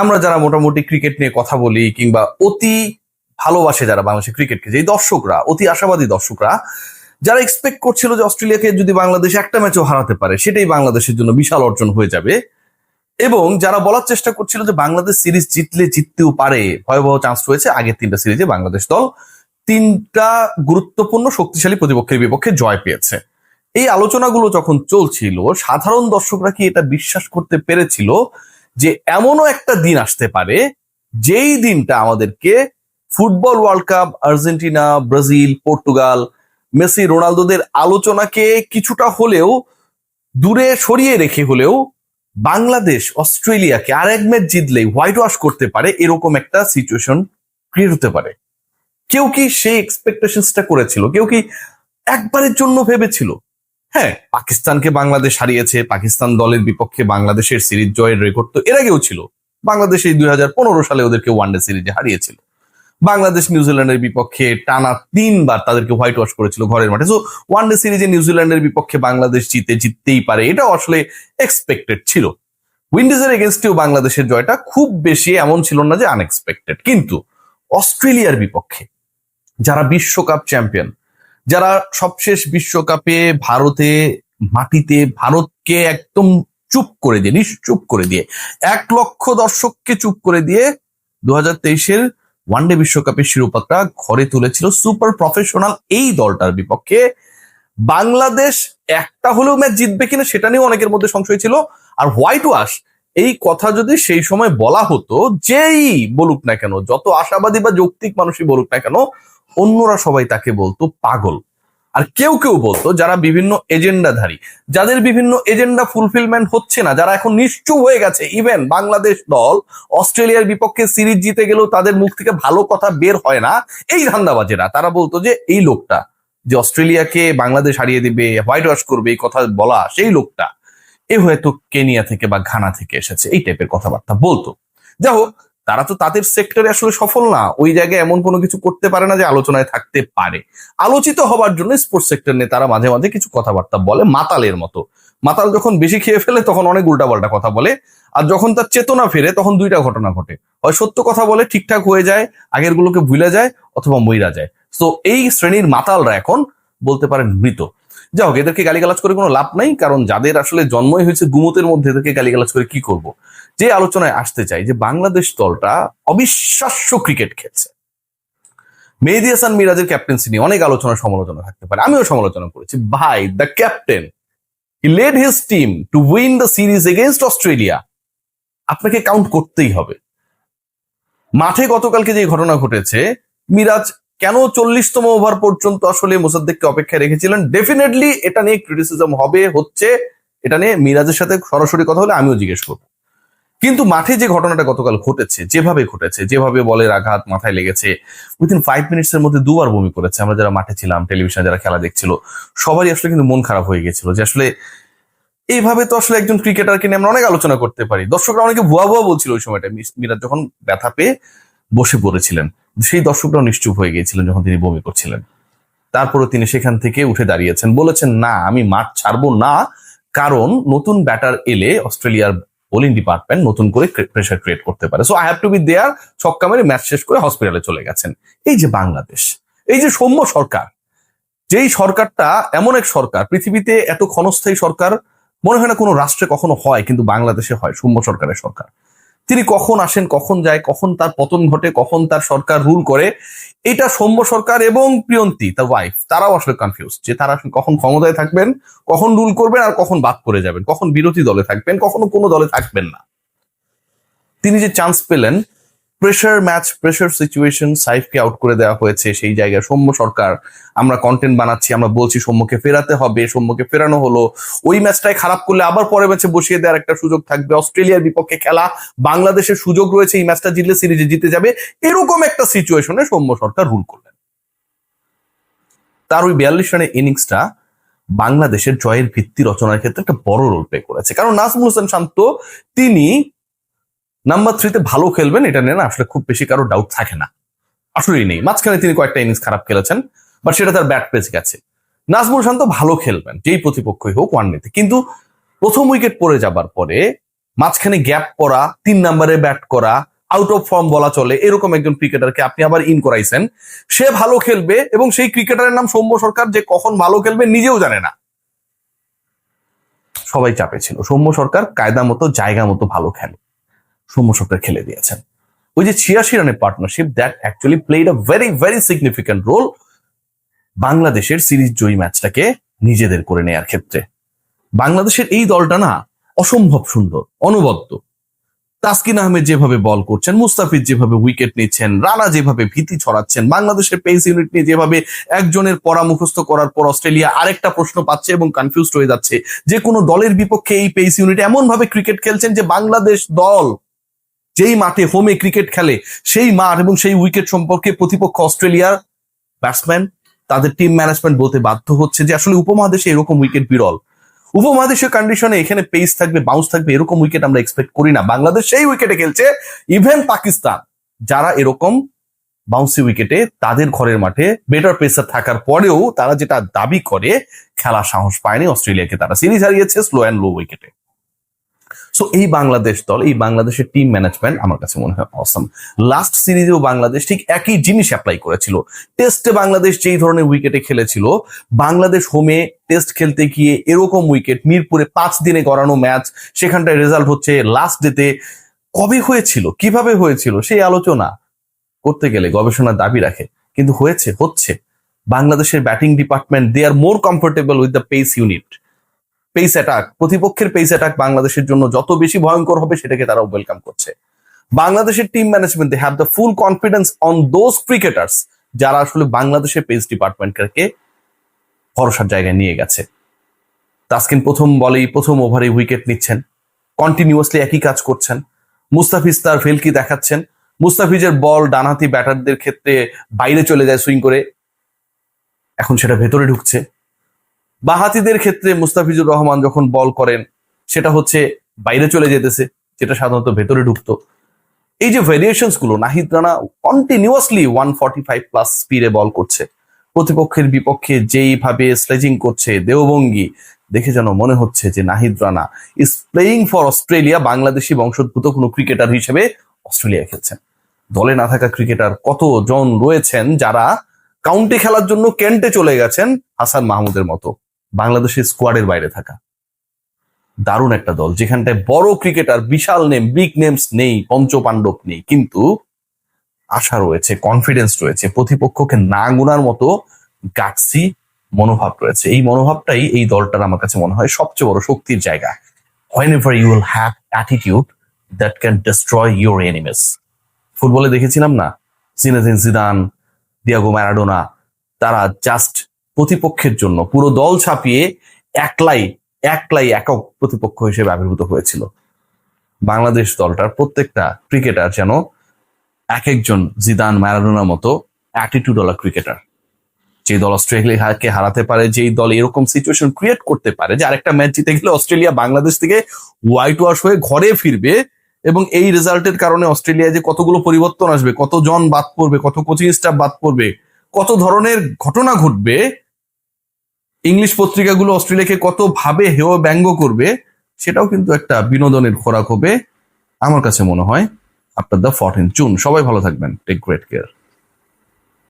আমরা যারা মোটামুটি ক্রিকেট নিয়ে কথা বলি কিংবা অতি ভালোবাসে যারা বাংলাদেশের ক্রিকেটকে, যে দর্শকরা, অতি আশাবাদী দর্শকরা, যারা এক্সপেক্ট করছিল যে অস্ট্রেলিয়াকে যদি বাংলাদেশ একটা ম্যাচও হারাতে পারে সেটাই বাংলাদেশের জন্য বিশাল অর্জন হয়ে যাবে, এবং যারা বলার চেষ্টা করছিল যে বাংলাদেশ সিরিজ জিততেও পারে, ভয়াবহ চান্স রয়েছে, আগের 3টা সিরিজে বাংলাদেশ দল 3টা গুরুত্বপূর্ণ শক্তিশালী প্রতিপক্ষের বিপক্ষে জয় পেয়েছে। এই আলোচনাগুলো যখন চলছিল, সাধারণ দর্শকরা কি এটা বিশ্বাস করতে পেরেছিল যে এমনও একটা দিন আসতে পারে যেই দিনটা আমাদেরকে football world cup, Argentina, Brazil, Portugal, Messi, রোনালদোদের আলোচনাকে কিছুটা হলেও দূরে সরিয়ে রেখে হলেও বাংলাদেশ অস্ট্রেলিয়াকে আর এক ম্যাচ জিতলেই হোয়াইট ওয়াশ করতে পারে, এরকম একটা সিচুয়েশন ক্রিয়েট হতে পারে? কেউ কি সেই এক্সপেকটেশনসটা করেছিল? কেউ কি একবারের জন্য ভেবেছিল? হ্যাঁ, পাকিস্তানকে বাংলাদেশ হারিয়েছে, পাকিস্তান দলের বিপক্ষে বাংলাদেশের সিরিজ জয়ের রেকর্ড তো এর আগেও ছিল। বাংলাদেশ এই 2015 সালে ওদেরকে ওয়ানডে সিরিজে হারিয়েছিল। বাংলাদেশ নিউজিল্যান্ডের বিপক্ষে টানা 3বার তাদেরকে হোয়াইট ওয়াশ করেছিল ঘরের মাঠে। সো ওয়ানডে সিরিজে নিউজিল্যান্ডের বিপক্ষে বাংলাদেশ জিততেই পারে, এটাও আসলে এক্সপেক্টেড ছিল। উইন্ডিজের এগেনস্টেও বাংলাদেশের জয়টা খুব বেশি এমন ছিল না যে আনএক্সপেক্টেড। কিন্তু অস্ট্রেলিয়ার বিপক্ষে, যারা বিশ্বকাপ চ্যাম্পিয়ন, যারা সবশেষ বিশ্বকাপে মাটিতে ভারতকে একদম চুপ করে দিয়ে, নিশ্চুপ করে দিয়ে, 1 লক্ষ দর্শককে চুপ করে দিয়ে 2023-এর ওয়ানডে বিশ্বকাপের শিরোপাটা ঘরে তুলেছিল সুপার প্রফেশনাল এই দলটার বিপক্ষে, বাংলাদেশ একটা হলেও ম্যাচ জিতবে কিনা সেটা নিয়েও অনেকের মধ্যে সংশয় ছিল। আর হোয়াইট ওয়াশ এই কথা যদি সেই সময় বলা হতো, যেই বলুক না কেন, যত আশাবাদী বা যৌক্তিক মানুষই বলুক না কেন, অন্যরা সবাই তাকে বলতো পাগল। আর কেউ কেউ বলতো, যারা বিভিন্ন এজেন্ডাধারী, যাদের বিভিন্ন এজেন্ডা ফুলফিলমেন্ট হচ্ছে না, যারা এখন নিশ্চুপ হয়ে গেছে, ইভেন বাংলাদেশ দল অস্ট্রেলিয়ার বিপক্ষে সিরিজ জিতে গেলেও তাদের মুখ থেকে ভালো কথা বের হয় না, এই ধান্দাবাজেরা, তারা বলতো যে এই লোকটা যে অস্ট্রেলিয়াকে বাংলাদেশ হারিয়ে দিবে, হোয়াইট ওয়াশ করবে, এই কথা বলা সেই লোকটা এ হয়তো কেনিয়া থেকে বা ঘানা থেকে এসেছে, এই টাইপের কথাবার্তা বলতো। যা হোক, তারা তো তাদের সেক্টরে আসলে সফল না, ওই জায়গায় এমন কোনো কিছু করতে পারে না যে আলোচনায় থাকতে পারে। আলোচিত হবার জন্য স্পোর্টস সেক্টর নিয়ে তারা মাঝে মাঝে কিছু কথাবার্তা বলে, মাতালের মতো। মাতাল যখন বেশি খেয়ে ফেলে তখন অনেক উল্টাপাল্টা কথা বলে, আর যখন তার চেতনা ফেরে তখন 2টা ঘটনা ঘটে, হয় সত্য কথা বলে ঠিকঠাক হয়ে যায়, আগের গুলোকে ভুলে যায়, অথবা মইরা যায়। তো এই শ্রেণীর মাতালরা এখন বলতে পারেন মৃত। যাই হোক, এদেরকে গালিগালাজ করে কোনো লাভ নাই, কারণ যাদের আসলে জন্মই হয়েছে গুমতের মধ্যে, এদেরকে গালিগালাজ করে কি করব। যে আলোচনায় আসতে চাই, যে বাংলাদেশ দলটা অবিশ্বাস্য ক্রিকেট খেলছে। মেহেদী হাসান মিরাজের ক্যাপ্টেন্সি নিয়ে অনেক আলোচনা সমালোচনা থাকতে পারে, আমিও সমালোচনা করেছি। ভাই, the captain, he led his team to win the series against Australia. আপনাকে কাউন্ট করতেই হবে। মাঠে গতকালকে যে ঘটনা ঘটেছে, মিরাজ কেন 40তম ওভার পর্যন্ত আসলে মোসাদ্দেককে অপেক্ষায় রেখেছিলেন, ডেফিনেটলি এটা নিয়ে ক্রিটিসিজম হচ্ছে, এটা নিয়ে মিরাজের সাথে সরাসরি কথা হলে আমিও জিজ্ঞেস করবো। কিন্তু মাঠে যে ঘটনাটা গতকাল ঘটেছে, যেভাবে বলের আঘাত মাথায় লেগেছে, উইথিন 5 মিনিটসের মধ্যে 2বার বমি করেছে। আমরা যারা মাঠে ছিলাম, টেলিভিশনে যারা খেলা দেখছিল, সবারই আসলে কিন্তু মন খারাপ হয়ে গেছিল যে আসলে এইভাবে তো আসলে একজন ক্রিকেটারকে নিয়ে আমরা অনেক আলোচনা করতে পারি। দর্শকরা অনেকে ভুয়া বলছিল ওই সময়টা, মিরাজ যখন ব্যথা পেয়ে বসে পড়েছিলেন, সেই দর্শকরাও নিশ্চুপ হয়ে গিয়েছিলেন যখন তিনি বমি করছিলেন। তারপরও তিনি সেখান থেকে উঠে দাঁড়িয়েছেন, বলেছেন না, আমি মাঠ ছাড়বো না, কারণ নতুন ব্যাটার এলে অস্ট্রেলিয়ার বোলিং ডিপার্টমেন্ট নতুন করে প্রেশার ক্রিয়েট করতে পারে, so I have to be there. ছক্কা মেরে ম্যাচ শেষ করে হসপিটালে চলে গেছেন। এই যে বাংলাদেশ, এই যে সৌম্য সরকার, যেই সরকারটা এমন এক সরকার, পৃথিবীতে এত ক্ষণস্থায়ী সরকার মনে হয় না কোনো রাষ্ট্রে কখনো হয়, কিন্তু বাংলাদেশে হয় সৌম্য সরকারের সরকার। তিনি কখন আসেন, কখন যায়, কখন তার পতন ঘটে, কখন তার সরকার রুল করে, এটা সৌম্য সরকার এবং প্রিয়ন্তী তার ওয়াইফ, তারাও আসলে কনফিউজ যে তারা কখন ক্ষমতায় থাকবেন, কখন রুল করবেন, আর কখন বাদ করে যাবেন, কখন বিরোধী দলে থাকবেন, কখনো কোনো দলে থাকবেন না। তিনি যে চান্স পেলেন, প্রেশার সিচুয়েশন, সাইফকে আউট করে দেওয়া হয়েছে, সেই জায়গায় সৌম্য সরকার, আমরা কন্টেন্ট বানাচ্ছি, আমরা বলছি সৌম্যকে ফেরাতে হবে, সৌম্যকে ফেরানো হলো। ওই ম্যাচটাই খারাপ করলে আবার পরের ম্যাচে বসিয়ে দেওয়ার একটা সুযোগ থাকবে, অস্ট্রেলিয়ার বিপক্ষে খেলা, বাংলাদেশের সুযোগ রয়েছে, এই ম্যাচটা জিতলে সিরিজে জিতে যাবে, এরকম একটা সিচুয়েশনে সৌম্য সরকার রুল করলেন। তার ওই 42 রানের ইনিংসটা বাংলাদেশের জয়ের ভিত্তি রচনার ক্ষেত্রে একটা বড় রোল প্লে করেছে, কারণ নাজমুল হোসেন শান্ত তিনি নাম্বার 3-তে ভালো খেলবেন, এটা নিয়ে না আসলে খুব বেশি কারো ডাউট থাকে না, আসলেই নেই। মাঝখানে তিনি কয়েকটা ইনিংস খারাপ খেলেছেন, বাট সেটা তার ব্যাট পেজ গেছে। নাজমুল শান্ত ভালো খেলবেন যেই প্রতিপক্ষই হোক ওয়ানডেতে, কিন্তু প্রথম উইকেট পড়ে যাবার পরে মাঝখানে গ্যাপ করা, 3 নম্বরে ব্যাট করা, আউট অফ ফর্ম বলা চলে, এরকম একজন ক্রিকেটারকে আপনি আবার ইন করাইছেন। সে ভালো খেলবে এবং সেই ক্রিকেটারের নাম সৌম্য সরকার, যে কখন ভালো খেলবে নিজেও জানে না। সবাই চাপে ছিল। সৌম্য সরকার কায়দা মতো জায়গা মতো ভালো খেলে, সৌম্য সরকার খেলে দিয়েছেন। ওই যে 86 রানের partnership, that actually played a very very significant role বাংলাদেশের সিরিজ জয়ী ম্যাচটাকে নিজেদের করে নেয়ার ক্ষেত্রে। বাংলাদেশের এই দলটা না অসম্ভব সুন্দর, অনবদ্য। তাসকিন আহমেদ যেভাবে বল করছেন, মুস্তাফিজ যেভাবে উইকেট নিচ্ছেন, রানা যেভাবে ভীতি ছড়াচ্ছেন, বাংলাদেশের পেস ইউনিট নিয়ে যেভাবে একজনের পড়া মুখস্থ করার পর অস্ট্রেলিয়া আরেকটা প্রশ্ন পাচ্ছে এবং কনফিউজড হয়ে যাচ্ছে যে কোনো দলের বিপক্ষে এই পেস ইউনিট এমন ভাবে ক্রিকেট খেলছেন যে বাংলাদেশ দল যেই মাঠে হোমে ক্রিকেট খেলে সেই মাঠ এবং সেই উইকেট সম্পর্কে প্রতিপক্ষ অস্ট্রেলিয়ার ব্যাটসম্যান, তাদের টিম ম্যানেজমেন্ট বলতে বাধ্য হচ্ছে যে আসলে উপমহাদেশে এরকম উইকেট বিরল। উপমহাদেশীয় কন্ডিশনে এখানে পেস থাকবে, বাউন্স থাকবে, এরকম উইকেট আমরা এক্সপেক্ট করি না। বাংলাদেশ সেই উইকেটে খেলছে। ইভেন পাকিস্তান, যারা এরকম বাউন্সি উইকেটে তাদের ঘরের মাঠে বেটার পেসার থাকার পরেও তারা যেটা দাবি করে খেলার সাহস পায়নি, অস্ট্রেলিয়াকে তারা সিরিজ হারিয়েছে স্লো অ্যান্ড লো উইকেটে। সো এই বাংলাদেশ দল, এই বাংলাদেশের টিম ম্যানেজমেন্ট আমার কাছে মনে হয় অসাম। লাস্ট সিরিজেও বাংলাদেশ ঠিক একই জিনিস অ্যাপ্লাই করেছিল। টেস্টে বাংলাদেশ যেই ধরনের উইকেটে খেলেছিল, বাংলাদেশ হোমে টেস্ট খেলতে গিয়ে এরকম উইকেট, মিরপুরে 5 দিনে গড়ানো ম্যাচ, সেখানটায় রেজাল্ট হচ্ছে লাস্ট ডেতে। কবে হয়েছিল, কিভাবে হয়েছিল সেই আলোচনা করতে গেলে গবেষণার দাবি রাখে, কিন্তু হয়েছে, হচ্ছে। বাংলাদেশের batting department, they are more comfortable with the pace unit. Pace attack, প্রতিপক্ষের পেস অ্যাটাক বাংলাদেশের জন্য যত বেশি ভয়ঙ্কর হবে সেটাকে তারা ওয়েলকাম করছে। বাংলাদেশের team management, they have the full confidence on those cricketers যারা আসলে বাংলাদেশের পেস ডিপার্টমেন্টকে ভরসার জায়গায় নিয়ে গেছে। তাসকিন প্রথম বলেই প্রথম ওভারে উইকেট নিচ্ছেন, কন্টিনিউয়াসলি একই কাজ করছেন। মুস্তাফিজ তার ভেলকি দেখাচ্ছেন। মুস্তাফিজের বল ডানহাতি ব্যাটারদের ক্ষেত্রে বাইরে চলে যায় সুইং করে, এখন সেটা ভেতরে ঢুকছে। বাহাতিদের ক্ষেত্রে মুস্তাফিজুর রহমান যখন বল করেন সেটা হচ্ছে বাইরে চলে যেতেছে, যেটা সাধারণত ভেতরে ঢুকতো। এই যে ভেরিয়েশনস গুলো, নাহিদ রানা কন্টিনিউয়াসলি 145+ স্পিডে বল করছে, প্রতিপক্ষের বিপক্ষে যেইভাবে স্লেজিং করছে দেওবঙ্গি, দেখে যেন মনে হচ্ছে যে Nahid Rana is playing for Australia. Bangladeshi বংশোদ্ভূত কোনো ক্রিকেটার হিসেবে অস্ট্রেলিয়া খেলছেন। দলে না থাকা ক্রিকেটার কতজন রয়েছেন যারা কাউন্টি খেলার জন্য কেন্টে চলে গেছেন, হাসান মাহমুদের মতো। বাংলাদেশের স্কোয়াডের বাইরে থাকা দারুণ একটা দল, যেখানটায় বড় ক্রিকেটার, বিশাল নেম, বিগ নেমস নেই, পঞ্চপাণ্ডব নেই, কিন্তু আশা রয়েছে, কনফিডেন্স রয়েছে, প্রতিপক্ষকে না গুনার মতো গাটসি মনোভাব রয়েছে। এই মনোভাবটাই এই দলটার আমার কাছে মনে হয় সবচেয়ে বড় শক্তির জায়গা। whenever you will have attitude that can destroy your enemies. ফুটবলে দেখেছিলাম না, জিনেদিন জিদান, ডিয়েগো ম্যারাডোনা, তারা জাস্ট প্রতিপক্ষের জন্য পুরো দল ছাপিয়ে একলাই একক প্রতিপক্ষ হিসেবে আবির্ভূত হয়েছিল। বাংলাদেশ দলটার প্রত্যেকটা ক্রিকেটার যেন এক একজন জিদান, ম্যারাডোনার মতো অ্যাটিটিউডওয়ালা ক্রিকেটার। যে দল অস্ট্রেলিয়াকে হারাতে পারে, যেই দল এরকম সিচুয়েশন ক্রিয়েট করতে পারে যে আরেকটা ম্যাচ জিতে গেলে অস্ট্রেলিয়া বাংলাদেশ থেকে হোয়াইট ওয়াশ হয়ে ঘরে ফিরবে, এবং এই রেজাল্টের কারণে অস্ট্রেলিয়ায় যে কতগুলো পরিবর্তন আসবে, কতজন বাদ পড়বে, কত কোচিং স্টাফ বাদ পড়বে, কত ধরনের ঘটনা ঘটবে, ইংলিশ পত্রিকাগুলো অস্ট্রেলিয়াকে কত ভাবে হেয় ব্যঙ্গ করবে, সেটাও কিন্তু একটা বিনোদনের খোরাক হবে আমার কাছে মনে হয় আফটার দ্য 14th জুন। সবাই ভালো থাকবেন, টেক গ্রেট কেয়ার।